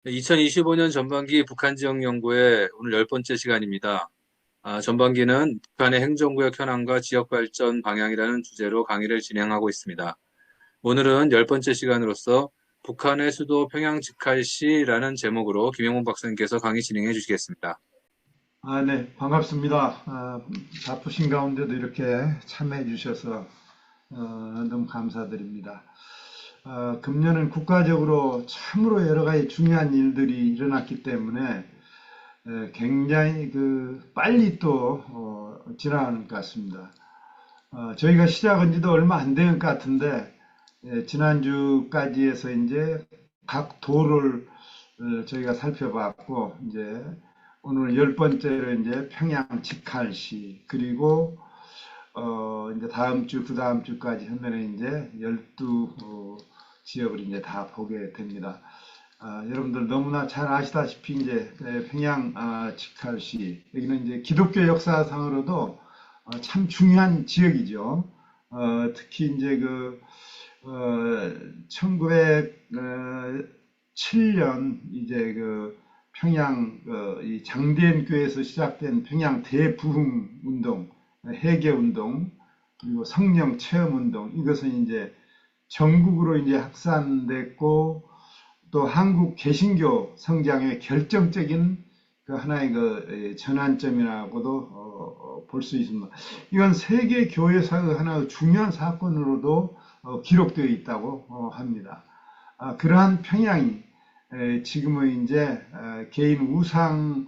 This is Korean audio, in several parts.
2025년 전반기 북한 지역 연구의 오늘 열 번째 시간입니다. 전반기는 북한의 행정구역 현황과 지역 발전 방향이라는 주제로 강의를 진행하고 있습니다. 오늘은 열 번째 시간으로서 북한의 수도 평양 직할시라는 제목으로 김영문 박사님께서 강의 진행해 주시겠습니다. 네, 반갑습니다. 바쁘신 가운데도 이렇게 참여해 주셔서 너무 감사드립니다. 금년은 국가적으로 참으로 여러 가지 중요한 일들이 일어났기 때문에 굉장히 빨리 또 지나가는 것 같습니다. 저희가 시작한 지도 얼마 안 된 것 같은데 지난주까지 해서 이제 각 도를 저희가 살펴봤고 이제 오늘 열 번째로 이제 평양 직할시 그리고 이제 다음 주 그 다음 주까지 하면 이제 12 지역을 이제 다 보게 됩니다. 여러분들 너무나 잘 아시다시피 이제 평양 직할시 여기는 이제 기독교 역사상으로도 참 중요한 지역이죠. 특히 이제 1907년 이제 평양 이 장대현 교회에서 시작된 평양 대부흥 운동, 해계 운동, 그리고 성령 체험 운동 이것은 이제 전국으로 이제 확산됐고 또 한국 개신교 성장의 결정적인 하나의 전환점이라고도 볼 수 있습니다. 이건 세계 교회사의 하나의 중요한 사건으로도 기록되어 있다고 합니다. 그러한 평양이 지금은 이제 개인 우상이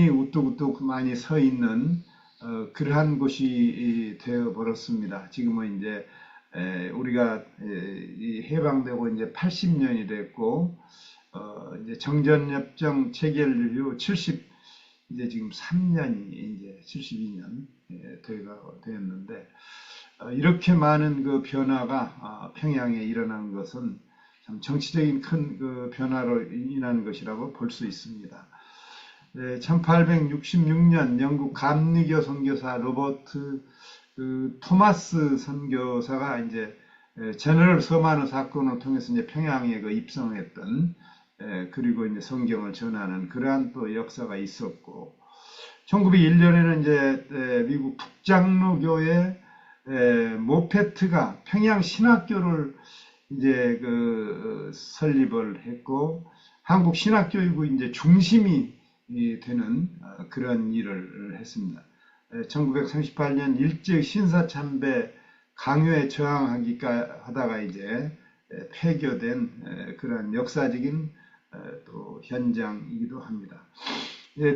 우뚝우뚝 많이 서 있는 그러한 곳이 되어 버렸습니다. 지금은 이제 우리가 해방되고 이제 80년이 됐고 이제 정전협정 체결 이후 70 이제 지금 3년이 이제 72년 되었는데 이렇게 많은 변화가 평양에 일어난 것은 참 정치적인 큰 변화로 인한 것이라고 볼 수 있습니다. 1866년 영국 감리교 선교사 로버트 토마스 선교사가 이제 제너럴 서만의 사건을 통해서 이제 평양에 입성했던 그리고 이제 성경을 전하는 그러한 또 역사가 있었고 1901년에는 이제 미국 북장로교회 모페트가 평양 신학교를 이제 설립을 했고 한국 신학교육의 이제 중심이 되는 그런 일을 했습니다. 1938년 일제 신사참배 강요에 저항하기까 하다가 이제 폐교된 그러한 역사적인 또 현장이기도 합니다.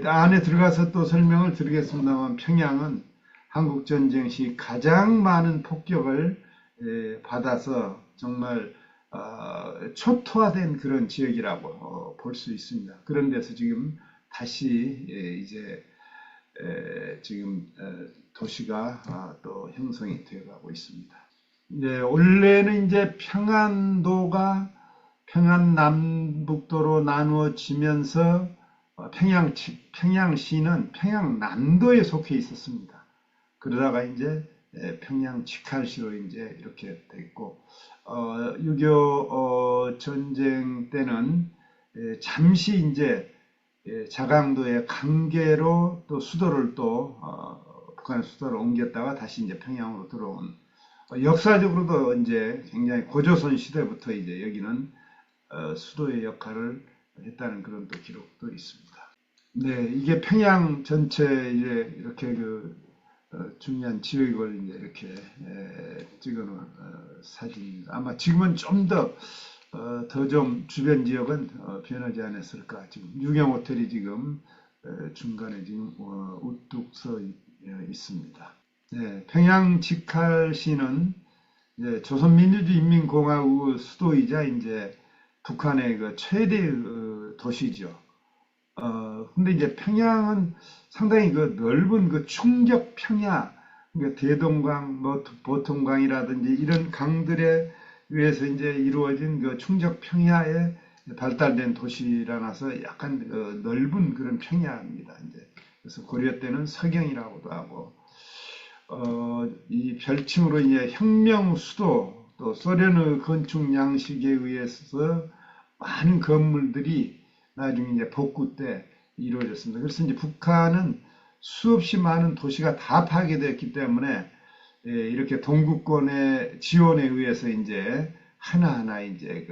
안에 들어가서 또 설명을 드리겠습니다만 평양은 한국전쟁 시 가장 많은 폭격을 받아서 정말 초토화된 그런 지역이라고 볼 수 있습니다. 그런 데서 지금 다시 이제 지금 도시가 또 형성이 되어가고 있습니다. 원래는 이제 평안남북도로 나누어지면서 평양시는 평양남도에 속해 있었습니다. 그러다가 이제 평양 직할시로 이제 이렇게 됐고 6.25 전쟁 때는 잠시 이제 자강도의 강계로 또 수도를 또 북한의 수도를 옮겼다가 다시 이제 평양으로 들어온 역사적으로도 이제 굉장히 고조선 시대부터 이제 여기는 수도의 역할을 했다는 그런 또 기록도 있습니다. 네, 이게 평양 전체 이제 이렇게 중요한 지역을 이제 이렇게 찍어놓은 사진입니다. 아마 지금은 좀 더 좀 주변 지역은 변하지 않았을까. 지금 유경 호텔이 지금 중간에 지금 우뚝 서 있습니다. 네, 평양 직할시는 이제 조선민주주의인민공화국 수도이자 이제 북한의 최대 도시죠. 근데 이제 평양은 상당히 넓은 충적 평야, 그러니까 대동강, 뭐 보통강이라든지 이런 강들에 의해서 이제 이루어진 충적 평야에 발달된 도시라서 약간 넓은 그런 평야입니다. 이제 그래서 고려 때는 서경이라고도 하고, 이 별칭으로 이제 혁명 수도 또 소련의 건축 양식에 의해서 많은 건물들이 나중에 이제 복구 때 이루어졌습니다. 그래서 이제 북한은 수없이 많은 도시가 다 파괴되었기 때문에 이렇게 동구권의 지원에 의해서 이제 하나하나 이제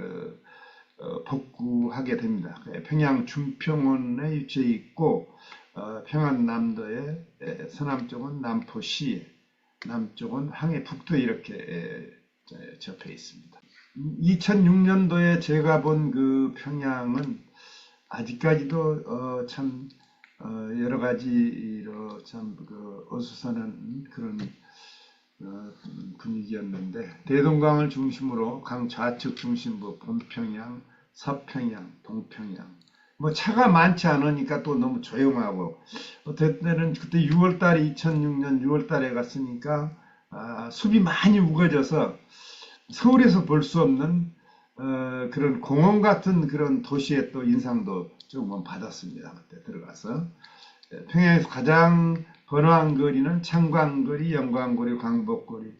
복구하게 됩니다. 평양 중평원에 위치해 있고 평안남도의 서남쪽은 남포시, 남쪽은 황해북도에 이렇게 접해 있습니다. 2006년도에 제가 본 그 평양은 아직까지도 참 여러 가지로 참 어수선한 그런 분위기였는데 대동강을 중심으로 강 좌측 중심부 본평양, 서평양, 동평양 뭐 차가 많지 않으니까 또 너무 조용하고 어떨 때는 그때 6월달에 2006년 6월달에 갔으니까 숲이 많이 우거져서 서울에서 볼 수 없는 그런 공원 같은 그런 도시의 또 인상도 조금 받았습니다. 그때 들어가서 평양에서 가장 번화한 거리는 창광거리, 영광거리, 광복거리,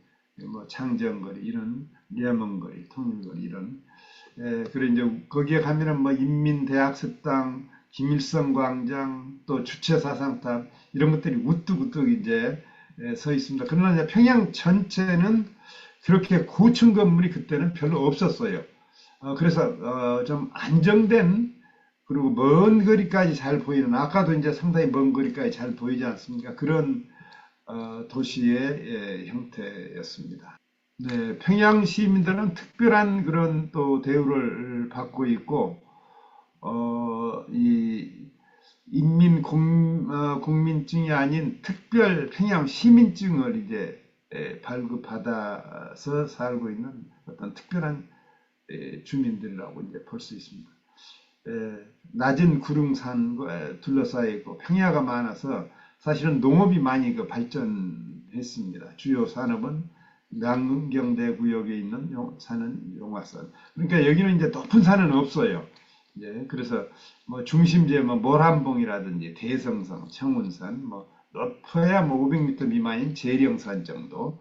뭐 창정거리 이런 려문거리, 통일거리 이런 그리고 이제 거기에 가면은 뭐 인민대학습당, 김일성광장, 또 주체사상탑 이런 것들이 우뚝우뚝 이제 서 있습니다. 그러나 이제 평양 전체는 그렇게 고층 건물이 그때는 별로 없었어요. 그래서 좀 안정된 그리고 먼 거리까지 잘 보이는 아까도 이제 상당히 먼 거리까지 잘 보이지 않습니까? 그런 도시의 형태였습니다. 네, 평양 시민들은 특별한 그런 또 대우를 받고 있고 이 국민증이 아닌 특별 평양 시민증을 이제 발급받아서 살고 있는 어떤 특별한 주민들이라고 이제 볼 수 있습니다. 낮은 구릉산과 둘러싸여 있고 평야가 많아서 사실은 농업이 많이 발전했습니다. 주요 산업은 남경대 구역에 있는 산은 용화산. 그러니까 여기는 이제 높은 산은 없어요. 이제 그래서 뭐 중심지에 뭐 모란봉이라든지 대성성, 청운산, 뭐 높아야 뭐 500m 미만인 재령산 정도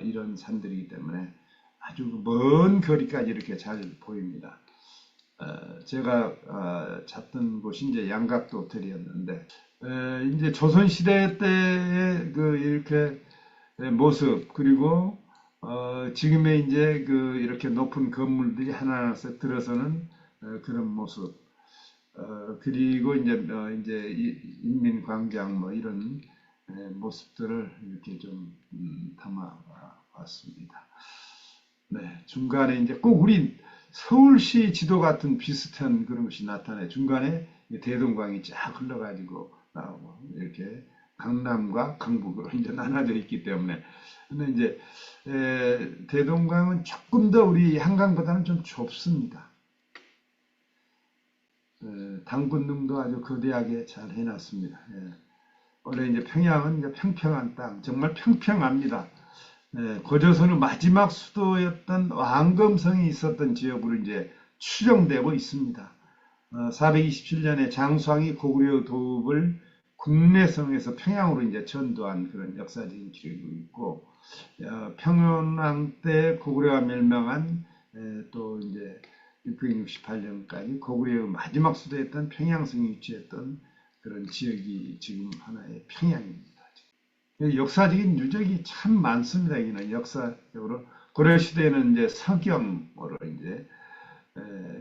이런 산들이기 때문에 아주 먼 거리까지 이렇게 잘 보입니다. 제가 잤던 곳이 이제 양각도 호텔이었는데 이제 조선시대 때의 이렇게 모습 그리고 지금의 이제 이렇게 높은 건물들이 하나씩 들어서는 그런 모습 그리고 이제 인민광장 뭐 이런 모습들을 이렇게 좀 담아 봤습니다. 네, 중간에 이제 꼭 우리 서울시 지도 같은 비슷한 그런 것이 나타나요. 중간에 대동강이 쫙 흘러가지고 나오고 이렇게 강남과 강북으로 이제 나눠져 있기 때문에 근데 이제 대동강은 조금 더 우리 한강보다는 좀 좁습니다. 당군능도 아주 거대하게 잘 해놨습니다. 원래 이제 평양은 이제 평평한 땅, 정말 평평합니다. 고조선의 마지막 수도였던 왕검성이 있었던 지역으로 이제 추정되고 있습니다. 427년에 장수왕이 고구려 도읍을 국내성에서 평양으로 이제 전도한 그런 역사적인 기록이 있고, 평안왕 때 고구려가 멸망한 또 이제 668년까지 고구려의 마지막 수도였던 평양성이 위치했던 그런 지역이 지금 하나의 평양입니다. 역사적인 유적이 참 많습니다. 여기는 역사적으로 고려시대에는 이제 서경으로 이제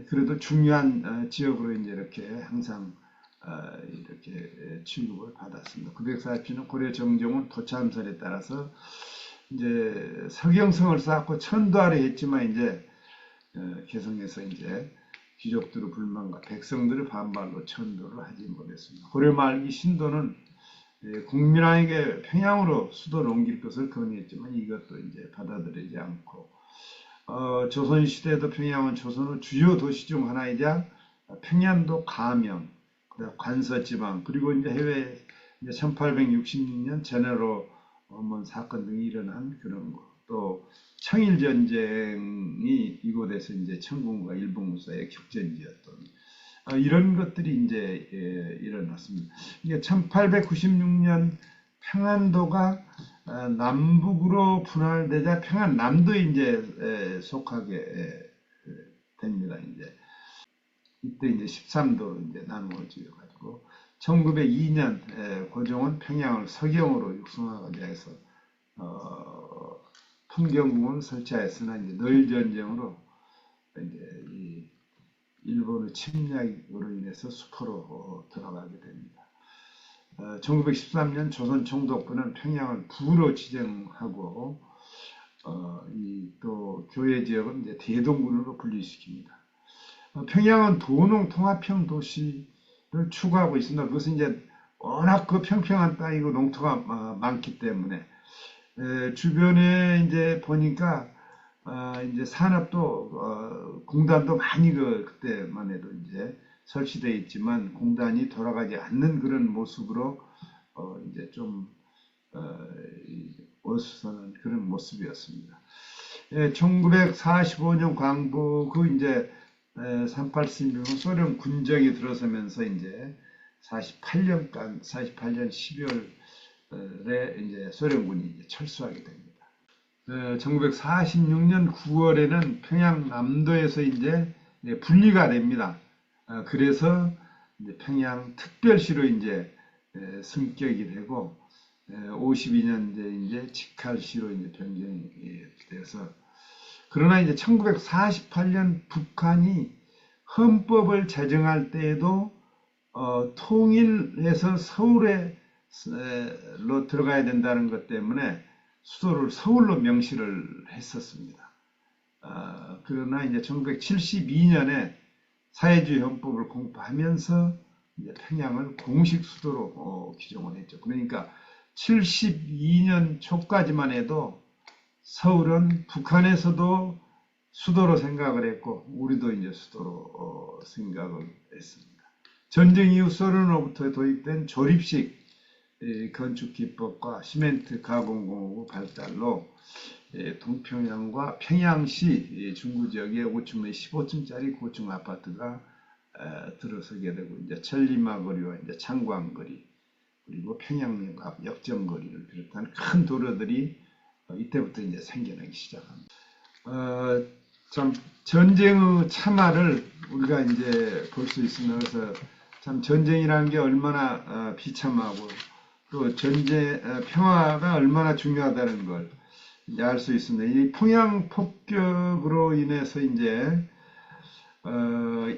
그래도 중요한 지역으로 이제 이렇게 항상 이렇게 취급을 받았습니다. 947년 고려 정종은 도참설에 따라서 이제 서경성을 쌓고 천도하려 했지만 이제 개성에서 이제 귀족들의 불만과 백성들의 반발로 천도를 하지 못했습니다. 고려 말기 신도는 국민왕에게 평양으로 수도를 옮길 것을 건의했지만 이것도 이제 받아들이지 않고 조선시대에도 평양은 조선의 주요 도시 중 하나이자 평양도 가명, 관서지방 그리고 이제 해외 1866년 제네로 사건 등이 일어난 그런 거. 또 청일전쟁이 이곳에서 이제 청군과 일본군 사이의 격전지였던 이런 것들이 이제 일어났습니다. 이게 1896년 평안도가 남북으로 분할되자 평안남도에 이제 속하게 됩니다. 이제 이때 이제 13도로 이제 나누어져 가지고 1902년 고종은 평양을 서경으로 육성하고자 해서 통경궁을 설치하였으나 이제 노일 전쟁으로 이제 이 일본의 침략으로 인해서 수포로 들어가게 됩니다. 1913년 조선 총독부는 평양을 부로 지정하고 또 교외 지역은 이제 대동군으로 분리시킵니다. 평양은 도농 통합형 도시를 추구하고 있습니다. 그것은 이제 워낙 그 평평한 땅이고 농토가 많기 때문에 주변에 이제 보니까 이제 산업도 공단도 많이 그때만 해도 이제 설치되어 있지만 공단이 돌아가지 않는 그런 모습으로 이제 좀 어수선한 그런 모습이었습니다. 1945년 광복 그 이제 38 소련 군정이 들어서면서 이제 48년 12월에 이제 소련군이 이제 철수하게 됩니다. 1946년 9월에는 평양 남도에서 이제 분리가 됩니다. 그래서 이제 평양 특별시로 이제 승격이 되고 52년 이제 직할시로 이제 변경이 돼서 그러나 이제 1948년 북한이 헌법을 제정할 때에도 통일해서 서울로 들어가야 된다는 것 때문에 수도를 서울로 명시를 했었습니다. 그러나 이제 1972년에 사회주의 헌법을 공포하면서 이제 평양을 공식 수도로 규정을 했죠. 그러니까 72년 초까지만 해도 서울은 북한에서도 수도로 생각을 했고 우리도 이제 수도로 생각을 했습니다. 전쟁 이후 소련으로부터 도입된 조립식 건축 기법과 시멘트 가공공업 발달로 동평양과 평양시 중구 지역에 5층 내 15층짜리 고층 아파트가 들어서게 되고 이제 천리마거리와 이제 창광거리 그리고 평양역 앞 역정거리를 비롯한 큰 도로들이 이때부터 이제 생겨나기 시작합니다. 참 전쟁의 참화를 우리가 이제 볼 수 있습니다. 그래서 참 전쟁이라는 게 얼마나 비참하고 또 전쟁 평화가 얼마나 중요하다는 걸 알 수 있습니다. 이 평양 폭격으로 인해서 이제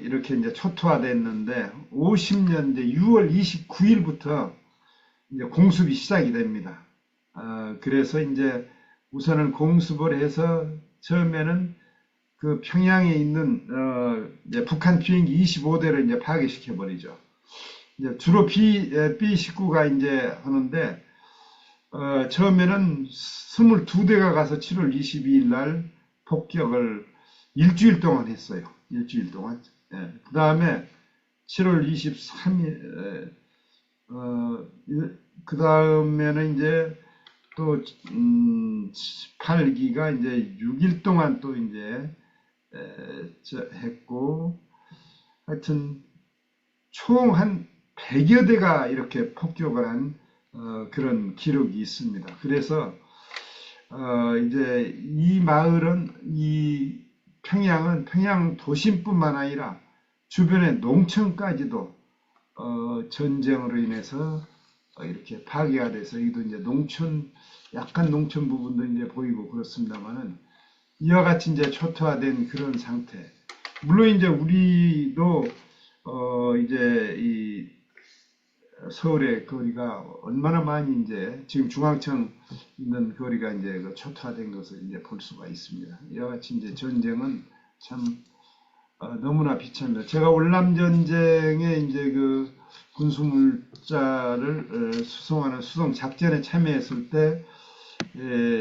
이렇게 이제 초토화됐는데 50년 이제 6월 29일부터 이제 공습이 시작이 됩니다. 그래서 이제 우선은 공습을 해서 처음에는 그 평양에 있는 이제 북한 비행기 25대를 이제 파괴시켜 버리죠. 이제 주로 B-19가 이제 하는데 처음에는 22대가 가서 7월 22일 날 폭격을 일주일 동안 했어요. 일주일 동안. 그 다음에 7월 23일 그 다음에는 이제 또 18기가 이제 6일 동안 또 이제 했고 하여튼 총 한 100여 대가 이렇게 폭격을 한 그런 기록이 있습니다. 그래서 이제 이 마을은 이 평양은 평양 도심뿐만 아니라 주변의 농촌까지도 전쟁으로 인해서 이렇게 파괴가 돼서 이도 이제 농촌 약간 농촌 부분도 이제 보이고 그렇습니다만은 이와 같이 이제 초토화된 그런 상태. 물론 이제 우리도 이제 이 서울의 거리가 얼마나 많이 이제 지금 중앙청 있는 거리가 이제 그 초토화된 것을 이제 볼 수가 있습니다. 이와 같이 이제 전쟁은 참 너무나 비참합니다. 제가 월남 전쟁에 이제 그 군수물자를 수송하는 수송 작전에 참여했을 때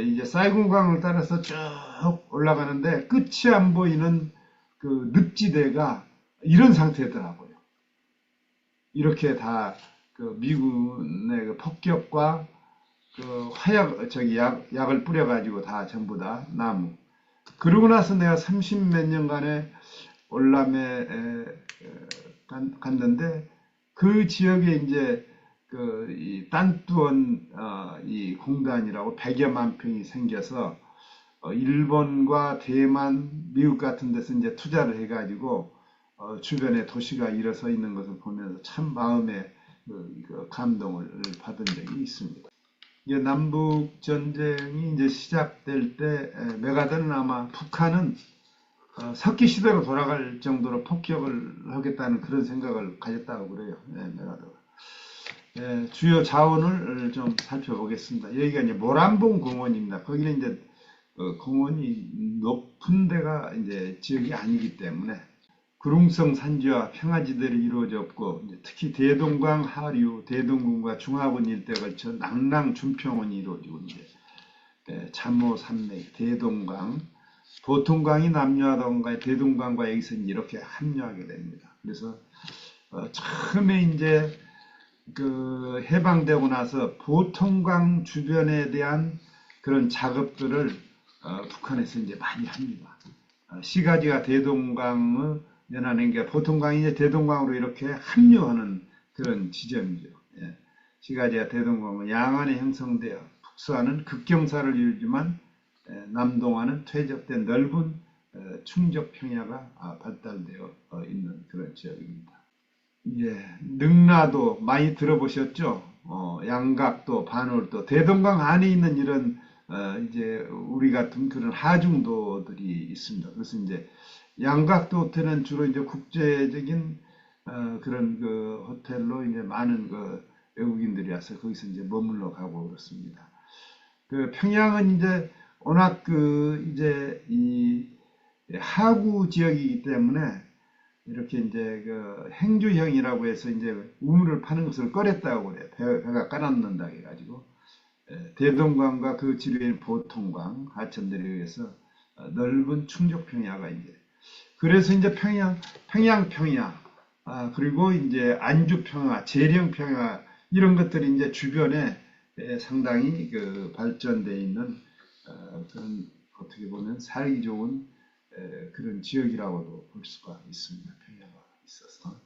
이제 사이공강을 따라서 쭉 올라가는데 끝이 안 보이는 그 늪지대가 이런 상태더라고요. 이렇게 다 그 미군의 그 폭격과 그 약을 뿌려가지고 다 전부 다 나무. 그러고 나서 내가 30몇 년간의 월남에 갔는데 그 지역에 이제 그 이 딴뚜원 이 공단이라고 100여만 평이 생겨서 일본과 대만, 미국 같은 데서 이제 투자를 해가지고 주변에 도시가 일어서 있는 것을 보면서 참 마음에 그 감동을 받은 적이 있습니다. 이게 남북 전쟁이 이제 시작될 때 메가더는 아마 북한은 석기 시대로 돌아갈 정도로 폭격을 하겠다는 그런 생각을 가졌다고 그래요. 메가더가. 주요 자원을 좀 살펴보겠습니다. 여기가 이제 모란봉 공원입니다. 거기는 이제 공원이 높은 데가 이제 지역이 아니기 때문에 구릉성 산지와 평화지대로 이루어져 없고 특히 대동강 하류, 대동군과 중화군 일대에 걸쳐 낭랑 준평원이 이루어지고 이제 참모 산맥, 대동강, 보통강이 남녀하던가 대동강과 여기서 이렇게 합류하게 됩니다. 그래서 처음에 이제 그 해방되고 나서 보통강 주변에 대한 그런 작업들을 북한에서 이제 많이 합니다. 시가지가 대동강을 연하는 게 보통강이 이제 대동강으로 이렇게 합류하는 그런 지점이죠. 시가지가 대동강은 양안에 형성되어 북서안은 급경사를 이루지만 남동안은 퇴적된 넓은 충적 평야가 발달되어 있는 그런 지역입니다. 능라도 많이 들어보셨죠? 양각도, 반월도, 대동강 안에 있는 이런 이제 우리 같은 그런 하중도들이 있습니다. 그래서 이제 양각도 호텔은 주로 이제 국제적인 그런 그 호텔로 이제 많은 그 외국인들이 와서 거기서 이제 머물러 가고 그렇습니다. 그 평양은 이제 워낙 그 이제 이 하구 지역이기 때문에 이렇게 이제 그 행주형이라고 해서 이제 우물을 파는 것을 꺼렸다고 그래요. 배가 까놨는다 해가지고 대동강과 그 지류인 보통강 하천들에 의해서 넓은 충족평야가 이제 그래서 이제 평양 그리고 이제 안주평야, 재령평야 이런 것들이 이제 주변에 상당히 그 발전되어 있는 그런 어떻게 보면 살기 좋은 그런 지역이라고도 볼 수가 있습니다. 평야가 있어서.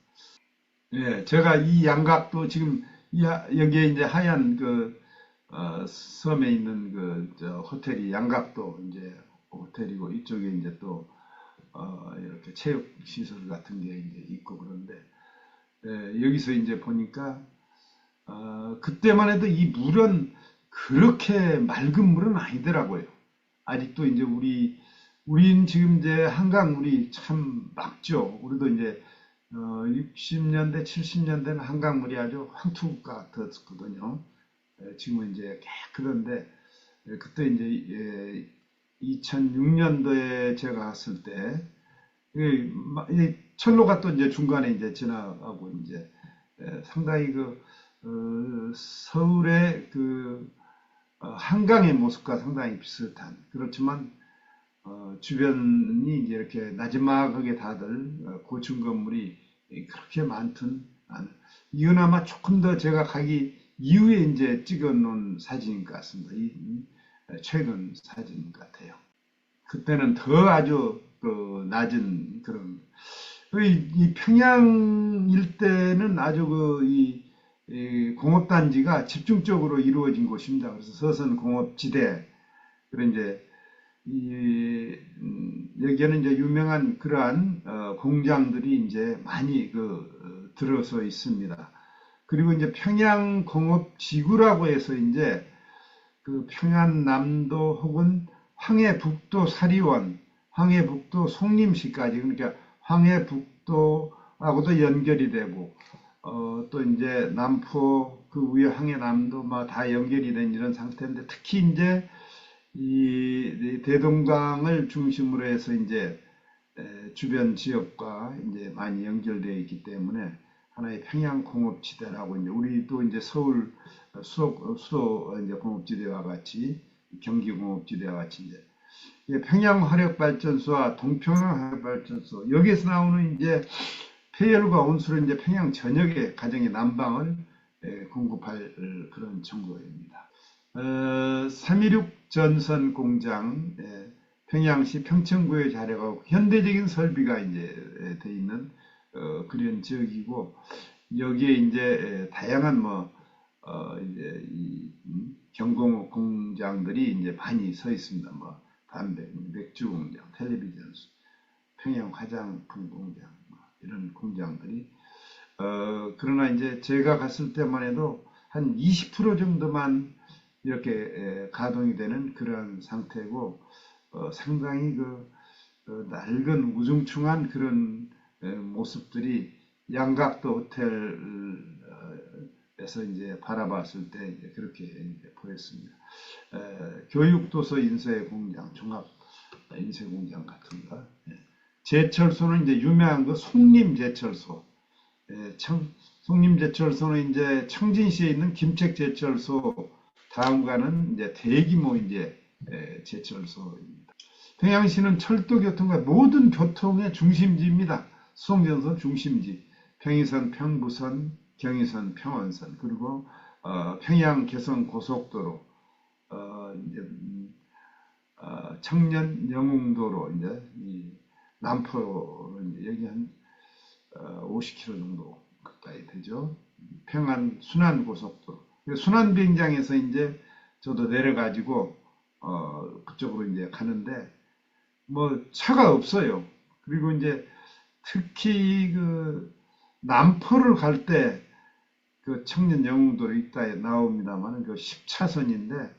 제가 이 양각도 지금 여기에 이제 하얀 그 섬에 있는 그 호텔이 양각도 이제 호텔이고 이쪽에 이제 또 이렇게 체육 시설 같은 게 이제 있고 그런데 여기서 이제 보니까 그때만 해도 이 물은 그렇게 맑은 물은 아니더라고요. 아직도 이제 우린 지금 이제 한강물이 참 맑죠. 우리도 이제 60년대, 70년대는 한강물이 아주 황토 같았거든요. 지금은 이제 깨끗한데 그때 이제 2006년도에 제가 갔을 때 이 철로가 또 이제 중간에 이제 지나가고 이제 상당히 그 서울의 그 한강의 모습과 상당히 비슷한 그렇지만 주변이 이제 이렇게 나지막하게 다들 고층 건물이 그렇게 많든 않은. 이건 아마 조금 더 제가 가기 이후에 이제 찍어 놓은 사진인 것 같습니다. 최근 사진 같아요. 그때는 더 아주 그 낮은 그런 이 평양 일대는 아주 이 공업단지가 집중적으로 이루어진 곳입니다. 그래서 서선 공업지대 그런 이제 여기에는 이제 유명한 그러한 공장들이 이제 많이 들어서 있습니다. 그리고 이제 평양공업지구라고 해서 이제 그 평안남도 혹은 황해북도 사리원, 황해북도 송림시까지 그러니까 황해북도하고도 연결이 되고 또 이제 남포 그 위에 황해남도 뭐 다 연결이 된 이런 상태인데 특히 이제 이 대동강을 중심으로 해서 이제 주변 지역과 이제 많이 연결되어 있기 때문에 하나의 평양공업지대라고 이제 우리 또 이제 서울 수도 이제 공업지대와 같이 경기공업지대와 같이 이제 평양화력발전소와 동평양화력발전소 여기에서 나오는 이제 폐열과 온수를 이제 평양 전역의 가정의 난방을 공급할 그런 정도입니다. 316 전선 공장, 평양시 평천구에 자리하고 현대적인 설비가 이제 돼 있는 그런 지역이고 여기에 이제 다양한 이제 경공업 공장들이 이제 많이 서 있습니다. 담배, 맥주 공장, 텔레비전, 평양 화장품 공장 이런 공장들이. 그러나 이제 제가 갔을 때만 해도 한 20% 정도만 이렇게 가동이 되는 그런 상태고, 상당히 낡은 우중충한 그런 모습들이 양각도 호텔에서 이제 바라봤을 때 이제 그렇게 이제 보였습니다. 교육도서 인쇄 공장, 종합 인쇄 공장 같은 거. 제철소는 이제 유명한 거 송림제철소. 송림제철소는 이제 청진시에 있는 김책제철소 다음가는 이제 대규모 이제 제철소입니다. 평양시는 철도교통과 모든 교통의 중심지입니다. 수송전선 중심지. 평이선, 평부선, 경의선, 평원선, 그리고 평양 개성 고속도로, 이제 청년 영흥도로 이제 이 남포로 이제 여기 한 50km 정도 가까이 되죠. 평안 순안 고속도로. 순안 비행장에서 이제 저도 내려가지고 그쪽으로 이제 가는데 뭐 차가 없어요. 그리고 이제 특히 남포를 갈 때 그 청년 영흥도로 이따에 나옵니다만 그 10차선인데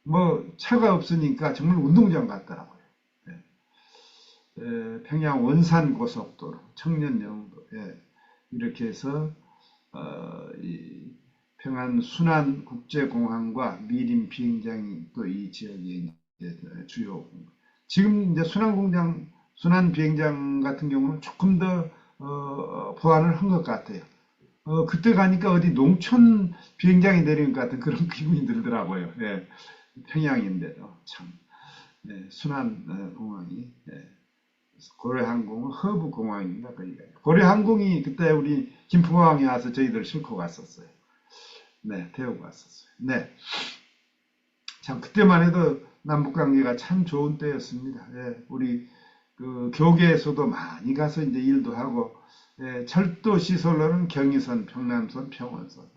뭐 차가 없으니까 정말 운동장 같더라고요. 평양 원산 고속도로, 청년 영흥도, 이렇게 해서 이 평안 순안 국제공항과 미림 비행장이 또 이 지역의 주요. 지금 이제 순안 비행장 같은 경우는 조금 더 보완을 한 것 같아요. 그때 가니까 어디 농촌 비행장이 내리는 것 같은 그런 기분이 들더라고요. 평양인데도 참 순안 공항이. 고려항공은 허브 공항입니다. 거기가. 고려항공이 그때 우리 김포공항에 와서 저희들 싣고 갔었어요. 네, 태우고 갔었어요. 네. 참, 그때만 해도 남북관계가 참 좋은 때였습니다. 우리 교계에서도 많이 가서 이제 일도 하고, 철도 시설로는 경의선, 평남선, 평원선.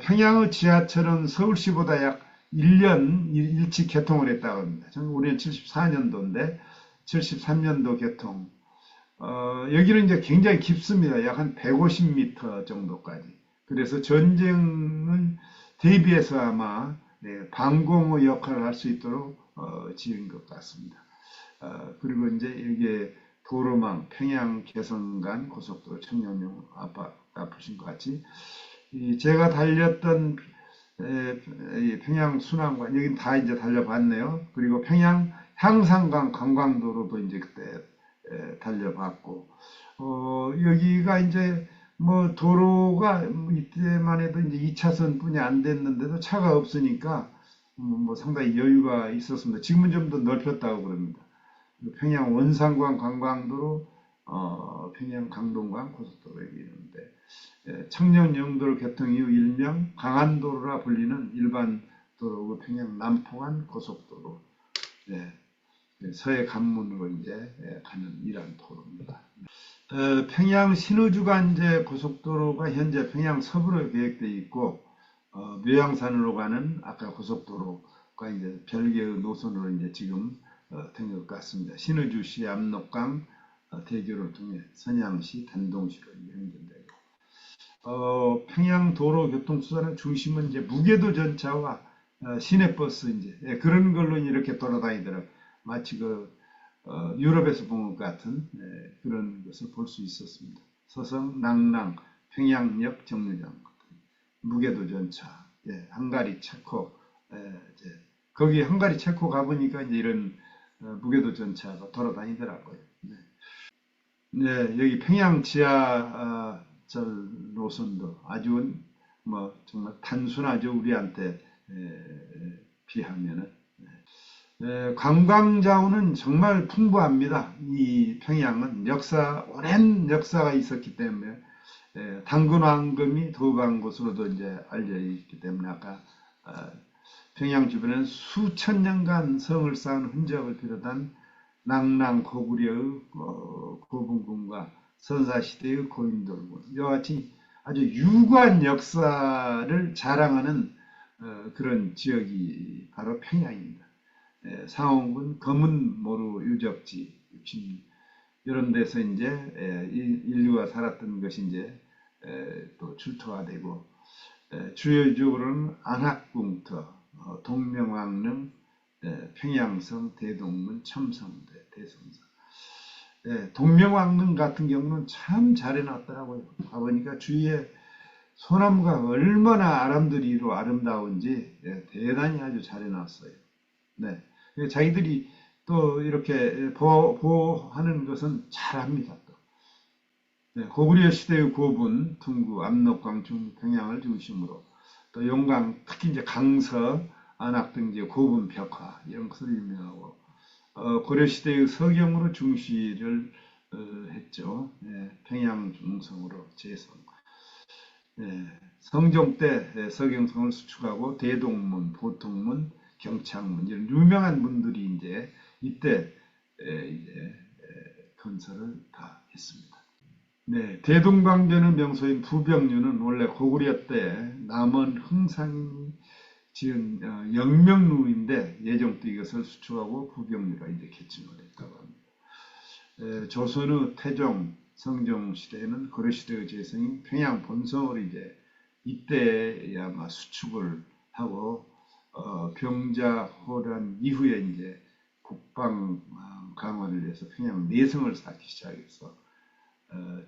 평양의 지하철은 서울시보다 약 1년 일찍 개통을 했다고 합니다. 우리는 74년도인데, 73년도 개통. 여기는 이제 굉장히 깊습니다. 약 한 150m 정도까지. 그래서 전쟁을 대비해서 아마 방공의 역할을 할 수 있도록 지은 것 같습니다. 그리고 이제 여기에 도로망, 평양 개성간 고속도로 청량용 아프신 것 같이 제가 달렸던 평양 순환관 여기 다 이제 달려봤네요. 그리고 평양 향산강 관광도로도 이제 그때 달려봤고, 여기가 이제 뭐 도로가 이때만 해도 이제 2차선 뿐이 안 됐는데도 차가 없으니까 뭐 상당히 여유가 있었습니다. 지금은 좀 더 넓혔다고 그럽니다. 평양 원산관 관광도로, 평양 강동관 고속도로 여기 있는데, 청년 영도로 개통 이후 일명 강안도로라 불리는 일반 도로고 평양 남포간 고속도로. 서해 관문으로 이제 가는 이러한 도로입니다. 평양 신의주간제 고속도로가 현재 평양 서부로 계획되어 있고, 묘양산으로 가는 아까 고속도로가 이제 별개의 노선으로 이제 지금 된 것 같습니다. 신의주시 압록강 대교를 통해 선양시, 단동시로 연결되고, 평양 도로 교통수단의 중심은 이제 무계도 전차와 시내버스 이제 그런 걸로 이렇게 돌아다니더라고요. 마치 유럽에서 본 것 같은 그런 것을 볼 수 있었습니다. 서성, 낭랑, 평양역 정류장, 무계도 전차, 헝가리, 체코, 거기 헝가리, 체코 가보니까 이제 이런 무계도 전차가 돌아다니더라고요. 여기 평양 지하철 노선도 아주 뭐 정말 단순하죠. 우리한테 비하면은. 관광 자원은 정말 풍부합니다. 이 평양은 오랜 역사가 있었기 때문에 당근왕금이 도배한 곳으로도 이제 알려 있기 때문에 아까 평양 주변에는 수천 년간 성을 쌓은 흔적을 비롯한 낭랑 고구려의 고분군과 선사시대의 고인돌군 이와 같이 아주 유구한 역사를 자랑하는 그런 지역이 바로 평양입니다. 상원군 검은모루 유적지 이런 데서 이제 인류가 살았던 것이 이제 또 출토가 되고 주요적으로는 안학궁터, 동명왕릉, 평양성, 대동문, 첨성대, 대성사. 동명왕릉 같은 경우는 참 잘 해놨더라고요. 가보니까 주위에 소나무가 얼마나 아름드리로 아름다운지 대단히 아주 잘 해놨어요. 네. 자기들이 또 이렇게 보호하는 것은 잘합니다. 또. 네, 고구려 시대의 고분, 둥구, 압록, 광충, 평양을 중심으로 또 용강, 특히 이제 강서, 안악 등 이제 고분 벽화 이런 것을 유명하고 고려 시대의 서경으로 중시를 했죠. 평양 중성으로 재성. 성종 때 서경성을 수축하고 대동문, 보통문, 경창문 이런 유명한 문들이 이제 이때 이제 건설을 다 했습니다. 네, 대동방전의 명소인 부병류는 원래 고구려 때 남원 흥상이 지은 영명루인데 예종도 이것을 수축하고 부병류가 이제 개칭을 했다고 합니다. 조선의 태종, 성종 시대에는 고려 시대의 재성인 평양 본성을 이제 이때야 아마 수축을 하고 병자호란 이후에 이제 국방 강화를 위해서 평양 내성을 쌓기 시작해서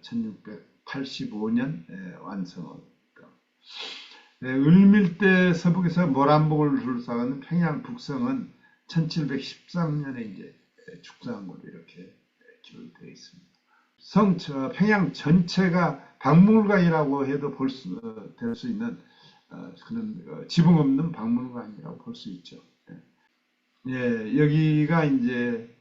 1685년 완성했다. 을밀대 서북에서 모란봉을 둘러싸는 평양 북성은 1713년에 이제 축사한 걸로 이렇게 기록되어 있습니다. 평양 전체가 박물관이라고 해도 될 수 있는 그런 지붕 없는 박물관이라고 볼 수 있죠. 여기가 이제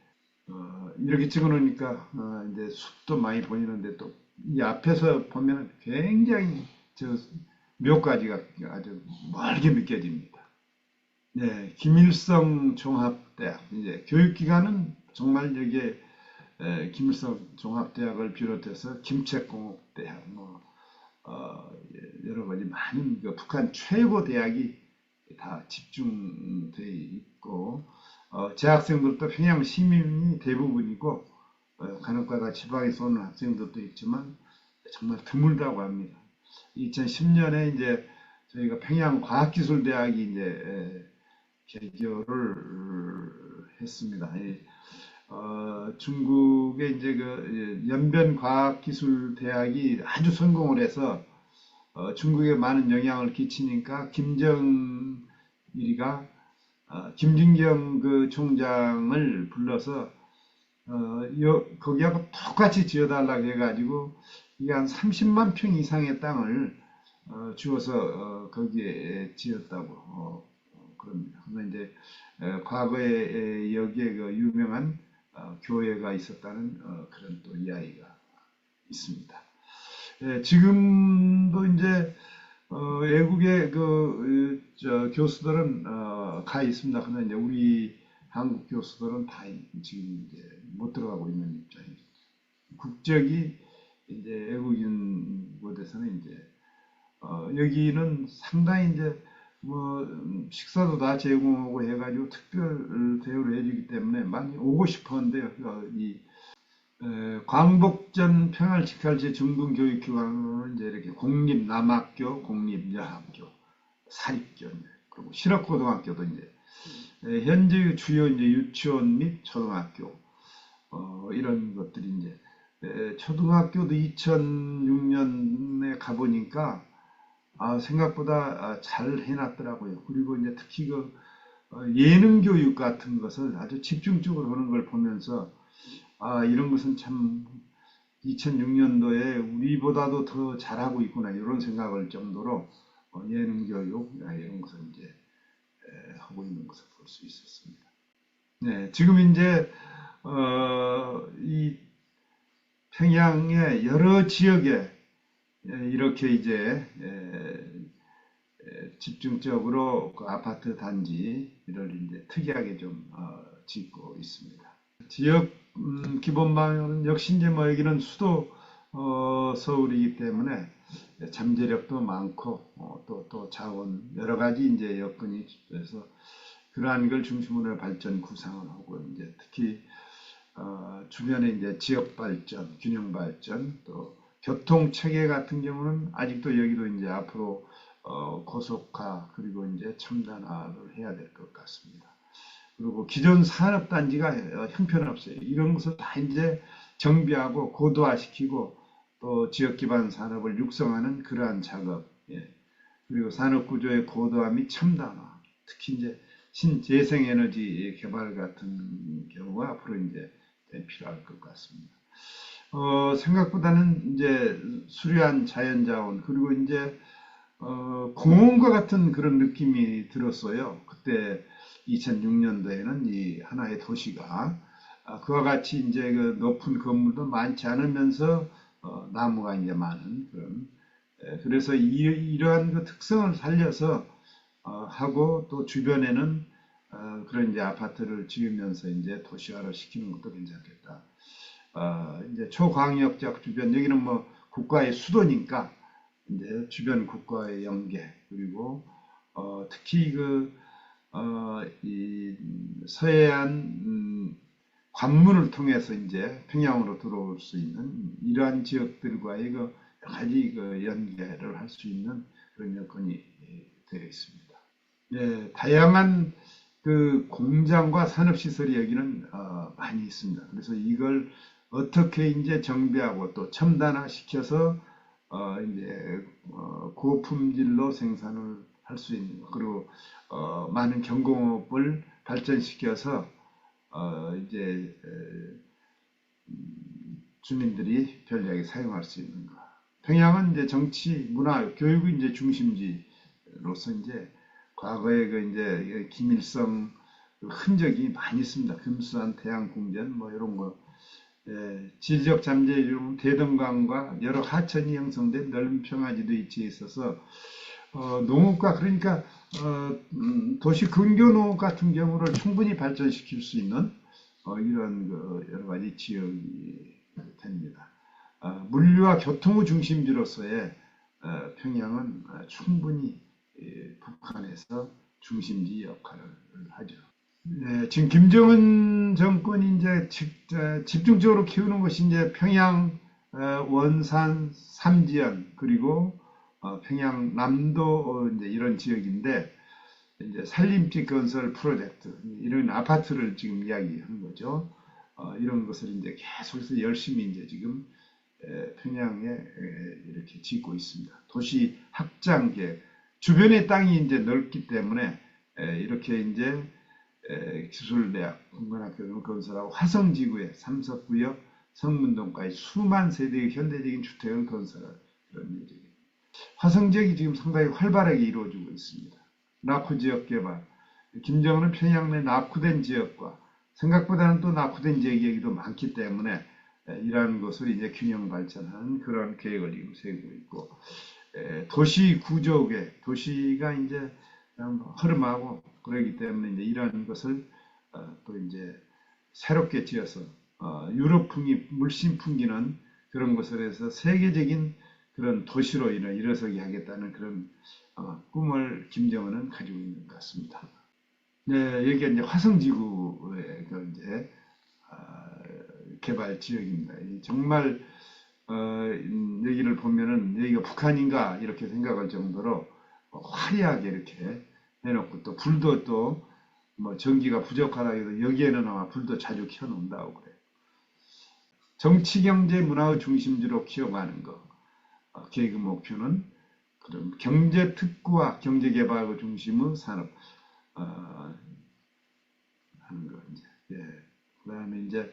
이렇게 찍어놓으니까 이제 숲도 많이 보이는데 또 이 앞에서 보면 굉장히 묘까지가 아주 멀게 느껴집니다. 네, 김일성 종합대학 이제 교육기관은 정말 여기에 김일성 종합대학을 비롯해서 김책공업대학 여러 가지 많은 북한 최고 대학이 다 집중되어 있고 재학생들도 평양 시민이 대부분이고 간혹가다 지방에서 오는 학생들도 있지만 정말 드물다고 합니다. 2010년에 이제 저희가 평양과학기술대학이 이제 개교를 했습니다. 중국의 이제 그 연변과학기술대학이 아주 성공을 해서 중국에 많은 영향을 끼치니까 김정일이가 김진경 그 총장을 불러서 거기하고 똑같이 지어달라고 해가지고 이게 한 30만 평 이상의 땅을 주어서 거기에 지었다고 그럽니다. 그러면 이제 과거에 여기에 그 유명한 교회가 있었다는 그런 또 이야기가 있습니다. 지금도 이제 외국의 교수들은 가 있습니다. 그러나 이제 우리 한국 교수들은 다 지금 이제 못 들어가고 있는 입장입니다. 국적이 이제 외국인 곳에서는 이제 여기는 상당히 이제 식사도 다 제공하고 해가지고 특별 대우를 해주기 때문에 많이 오고 싶었는데요. 이 광복전 평화직할제 중등교육기관으로는 이제 이렇게 공립남학교, 공립여학교, 사립교, 그리고 실업고등학교도 이제 현재 주요 이제 유치원 및 초등학교 이런 것들이 이제 초등학교도 2006년에 가보니까 생각보다 잘 해놨더라고요. 그리고 이제 특히 그 예능 교육 같은 것을 아주 집중적으로 하는 걸 보면서 이런 것은 참 2006년도에 우리보다도 더 잘하고 있구나 이런 생각을 정도로 예능 교육 이런 것을 이제 하고 있는 것을 볼 수 있었습니다. 네, 지금 이제 이 평양의 여러 지역에 이렇게 이제 집중적으로 그 아파트 단지를 이제 특이하게 좀 짓고 있습니다. 지역 기본 방향은 역시 이제 뭐 여기는 수도 서울이기 때문에 잠재력도 많고 또 자원 여러 가지 이제 여건이 돼서 그러한 걸 중심으로 발전 구상을 하고 이제 특히 주변에 이제 지역 발전, 균형 발전, 또 교통 체계 같은 경우는 아직도 여기도 이제 앞으로 고속화 그리고 이제 첨단화를 해야 될 것 같습니다. 그리고 기존 산업단지가 형편없어요. 이런 것을 다 이제 정비하고 고도화시키고 또 지역 기반 산업을 육성하는 그러한 작업, 예. 그리고 산업 구조의 고도화 및 첨단화, 특히 이제 신재생에너지 개발 같은 경우가 앞으로 이제 필요할 것 같습니다. 생각보다는 이제 수려한 자연자원, 그리고 이제, 공원과 같은 그런 느낌이 들었어요. 그때 2006년도에는 이 하나의 도시가, 그와 같이 이제 그 높은 건물도 많지 않으면서, 나무가 이제 많은 그런, 그래서 이러한 그 특성을 살려서, 하고 또 주변에는, 그런 이제 아파트를 지으면서 이제 도시화를 시키는 것도 괜찮겠다. 이제 초광역적 주변, 여기는 뭐 국가의 수도니까 이제 주변 국가의 연계, 그리고 특히 이 서해안 관문을 통해서 이제 평양으로 들어올 수 있는 이러한 지역들과의 그 여러 가지 그 연계를 할 수 있는 그런 여건이 되어 있습니다. 예, 다양한 그 공장과 산업시설이 여기는 많이 있습니다. 그래서 이걸 어떻게 이제 정비하고 또 첨단화 시켜서 이제 고품질로 생산을 할 수 있는 것, 그리고 많은 경공업을 발전시켜서 이제 주민들이 편리하게 사용할 수 있는 것. 평양은 이제 정치, 문화, 교육의 이제 중심지로서 이제 과거에 그 이제 김일성 그 흔적이 많이 있습니다. 금수한 태양궁전 뭐 이런 거. 예, 지리적 잠재에 이르면 대동강과 여러 하천이 형성된 넓은 평화지도 위치해 있어서 농업과 그러니까 도시 근교 농업 같은 경우를 충분히 발전시킬 수 있는 이런 그 여러 가지 지역이 됩니다. 물류와 교통의 중심지로서의 평양은 충분히 북한에서 중심지 역할을 하죠. 네, 지금 김정은 정권이 이제 집중적으로 키우는 것이 이제 평양, 원산, 삼지연, 그리고 평양 남도 이제 이런 지역인데, 이제 산림지 건설 프로젝트, 이런 아파트를 지금 이야기하는 거죠. 이런 것을 이제 계속해서 열심히 이제 지금 평양에 이렇게 짓고 있습니다. 도시 확장 계획, 주변의 땅이 이제 넓기 때문에 이렇게 이제 기술대학, 공관학교 등 건설하고 화성지구에 삼석구역, 성문동까지 수만 세대의 현대적인 주택을 건설할 그런 예정입니다. 화성지역이 지금 상당히 활발하게 이루어지고 있습니다. 낙후 지역 개발, 김정은은 평양 내 낙후된 지역과 생각보다는 또 낙후된 지역이 여기도 많기 때문에 이러한 것을 이제 균형 발전하는 그런 계획을 지금 세우고 있고, 도시 구조계, 도시가 이제 흐름하고 그러기 때문에 이제 이러한 것을 또 이제 새롭게 지어서 유럽풍이 물씬 풍기는 그런 것을 해서 세계적인 그런 도시로 일어서게 하겠다는 그런 꿈을 김정은은 가지고 있는 것 같습니다. 네, 여기가 이제 화성지구의 그 이제 개발 지역입니다. 정말 여기를 보면은 여기가 북한인가 이렇게 생각할 정도로 화려하게 이렇게 해놓고 또 불도 또 뭐 전기가 부족하다 해도 여기에는 아마 불도 자주 켜놓는다고 그래요. 정치, 경제, 문화의 중심지로 키워가는 것. 계획 목표는 그런 경제 특구와 경제 개발의 중심의 산업 하는 거 이제. 예. 그다음에 이제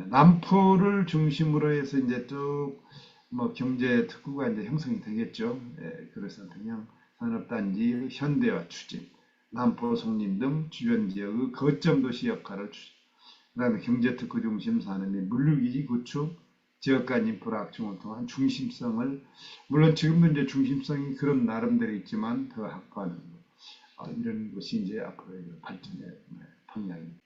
남포를 중심으로 해서 이제 쭉 뭐 경제 특구가 이제 형성이 되겠죠. 예. 그래서 그냥 산업단지 현대화 추진, 남포, 송림 등 주변 지역의 거점 도시 역할을 추진. 그다음에 경제 특구 중심 산업 및 물류기지 구축, 지역 간 인프라 확충을 통한 중심성을, 물론 지금도 이제 중심성이 그런 나름대로 있지만 더 확보하는 것. 이런 것이 이제 앞으로의 발전의 방향입니다.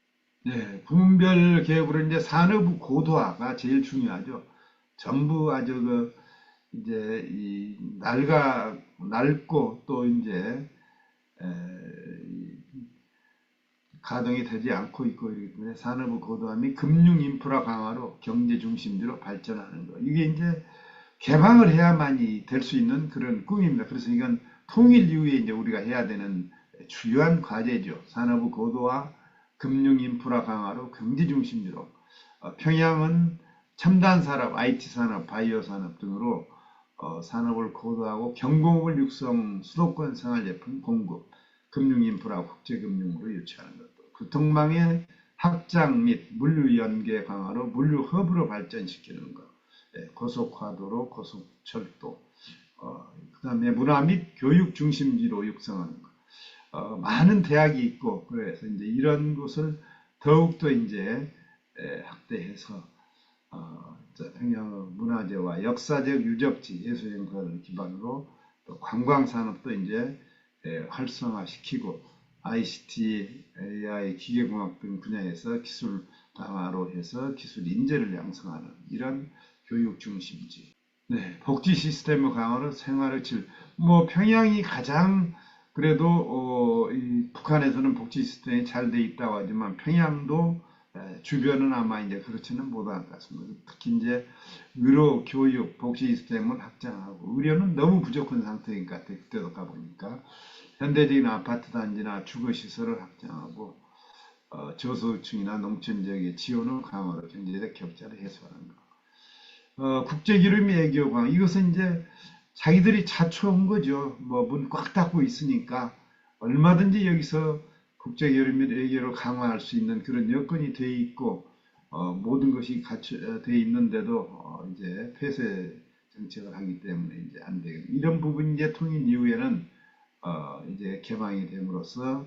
네, 부문별 계획으로 이제 산업 고도화가 제일 중요하죠. 전부 아주 이제 낡고 또 이제 가동이 되지 않고 있고 이기 때문에 산업의 고도화및 금융 인프라 강화로 경제 중심지로 발전하는 거. 이게 이제 개방을 해야만이 될 수 있는 그런 꿈입니다. 그래서 이건 통일 이후에 이제 우리가 해야 되는 주요한 과제죠. 산업의 고도화, 금융 인프라 강화로 경제 중심지로. 평양은 첨단 산업, IT 산업, 바이오 산업 등으로 산업을 고도하고 경공업을 육성, 수도권 생활제품 공급, 금융 인프라 국제금융으로 유치하는 것도. 교통망의 확장 및 물류 연계 강화로 물류 허브로 발전시키는 것. 고속화도로, 고속철도, 그다음에 문화 및 교육 중심지로 육성하는 것. 많은 대학이 있고 그래서 이제 이런 곳을 더욱더 이제 확대해서 평양의 문화재와 역사적 유적지, 예술행사를 기반으로 또 관광산업도 이제 활성화시키고 ICT, AI, 기계공학 등 분야에서 기술 강화로 해서 기술 인재를 양성하는 이런 교육 중심지. 네, 복지 시스템의 강화로 생활의 질. 뭐 평양이 가장 그래도 이 북한에서는 복지 시스템이 잘 돼 있다고 하지만 평양도 주변은 아마 이제 그렇지는 못할 것 같습니다. 특히 이제 의료, 교육, 복지 시스템을 확장하고 의료는 너무 부족한 상태인 것 같아요. 그때도 가보니까 현대적인 아파트 단지나 주거 시설을 확장하고 저소득층이나 농촌 지역의 지원을 강화로 경제적 격차를 해소하는 것. 국제기름이 애교광 이것은 이제 자기들이 자초한 거죠. 뭐 문 꽉 닫고 있으니까 얼마든지 여기서 국제기름 및 애교를 강화할 수 있는 그런 여건이 돼 있고 모든 것이 돼 있는데도 이제 폐쇄 정책을 하기 때문에 이제 안 되고 이런 부분이 이제 통일 이후에는 이제 개방이 됨으로써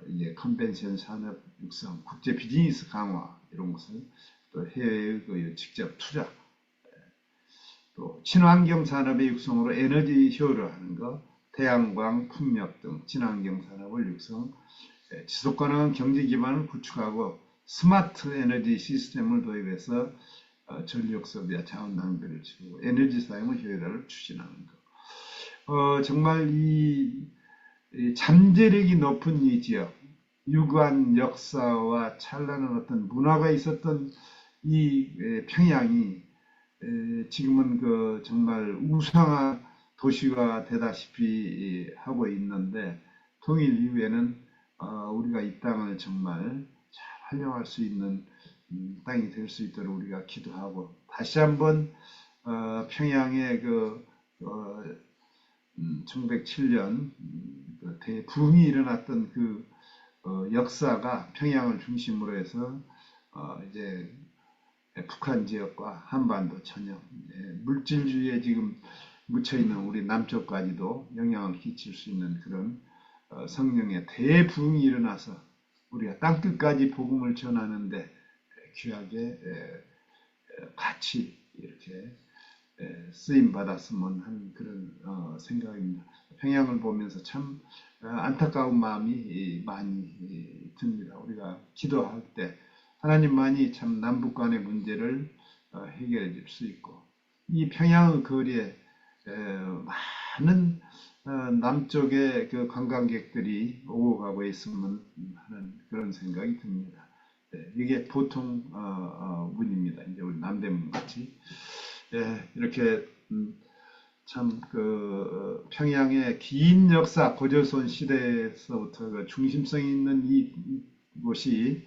이제 컨벤션 산업 육성, 국제 비즈니스 강화 이런 것을 또 해외의 그 직접 투자 또 친환경 산업의 육성으로 에너지 효율을 하는 것, 태양광, 풍력 등 친환경 산업을 육성, 지속 가능한 경제 기반을 구축하고 스마트 에너지 시스템을 도입해서 전력 소비와 자원 낭비를 줄이고 에너지 사용의 효율화를 추진하는 것. 정말 이 잠재력이 높은 이 지역, 유구한 역사와 찬란한 어떤 문화가 있었던 이 평양이 지금은 그 정말 우상화 도시가 되다시피 하고 있는데 통일 이후에는 우리가 이 땅을 정말 잘 활용할 수 있는 땅이 될 수 있도록 우리가 기도하고 다시 한번 평양의 그 1907년 대붕이 일어났던 그 역사가 평양을 중심으로 해서 이제 북한 지역과 한반도 전역 물질주의에 지금 묻혀있는 우리 남쪽까지도 영향을 끼칠 수 있는 그런 성령의 대부흥이 일어나서 우리가 땅끝까지 복음을 전하는데 귀하게 같이 이렇게 쓰임 받았으면 하는 그런 생각입니다. 평양을 보면서 참 안타까운 마음이 많이 듭니다. 우리가 기도할 때 하나님만이 참 남북 간의 문제를 해결해 줄 수 있고 이 평양의 거리에 많은 남쪽의 그 관광객들이 오고 가고 있으면 하는 그런 생각이 듭니다. 이게 보통 문입니다. 이제 우리 남대문 같이 이렇게 참 그 평양의 긴 역사 고조선 시대에서부터 그 중심성 있는 이곳이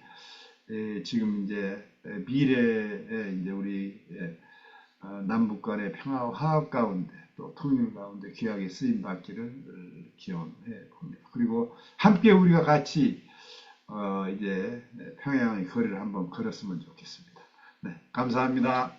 지금 이제 미래에 이제 우리 남북 간의 평화와 화합 가운데 또 통일 가운데 귀하게 쓰임 받기를 기원해 봅니다. 그리고 함께 우리가 같이 이제 평양의 거리를 한번 걸었으면 좋겠습니다. 네, 감사합니다.